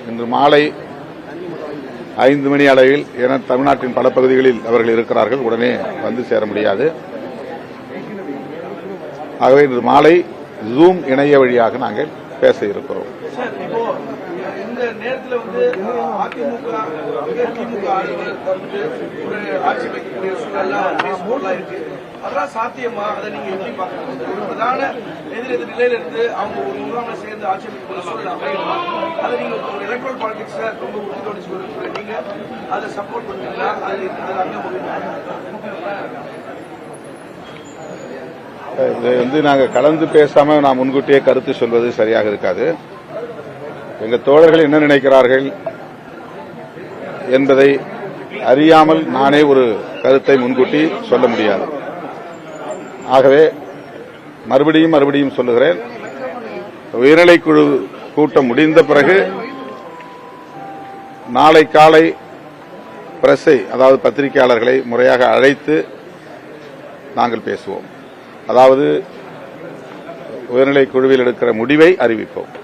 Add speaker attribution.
Speaker 1: இன்று மாலை 5 மணி அளவில் என தமிழ்நாட்டின் பல பகுதிகளில் அவர்கள் இருக்கிறார்கள், உடனே வந்து சேர முடியாது. ஆகவே இன்று மாலை ஜூம் இணைய வழியாக நாங்கள் பேச இருக்கிறோம்.
Speaker 2: இந்த நேரத்தில் அதிமுக திமுக ஆட்சி வைக்கக்கூடிய சூழல்லாம் இருக்கு. அதெல்லாம் சாத்தியமா? அதை நீங்க எப்படி பாக்குறீங்க? ஒரு பிரதான எதிர் நிலையில இருந்து அவங்க ஒரு முகாமை சேர்ந்து ஆட்சி வைக்கக்கூடிய சூழல் அமையுமா? அதை நீங்க ஒரு எலக்ட்ரல் பாலிடிக்ஸ்ல ரொம்ப உறுதியோடு சொல்லிருக்கீங்க. நீங்க அதை சப்போர்ட் பண்ணுவீங்களா? அது அங்க
Speaker 1: இது நாங்கள் கலந்து பேசாம நான் முன்கூட்டியே கருத்து சொல்வது சரியாக இருக்காது. எங்க தோழர்கள் என்ன நினைக்கிறார்கள் என்பதை அறியாமல் நானே ஒரு கருத்தை முன்கூட்டி சொல்ல முடியாது. ஆகவே மறுபடியும் சொல்லுகிறேன், உயர்நிலைக்குழு கூட்டம் முடிந்த பிறகு நாளை காலை பிரஸை, அதாவது பத்திரிகையாளர்களை முறையாக அழைத்து நாங்கள் பேசுவோம். அதாவது உயர்நிலைக்குழுவில் எடுக்கிற முடிவை அறிவிப்போம்.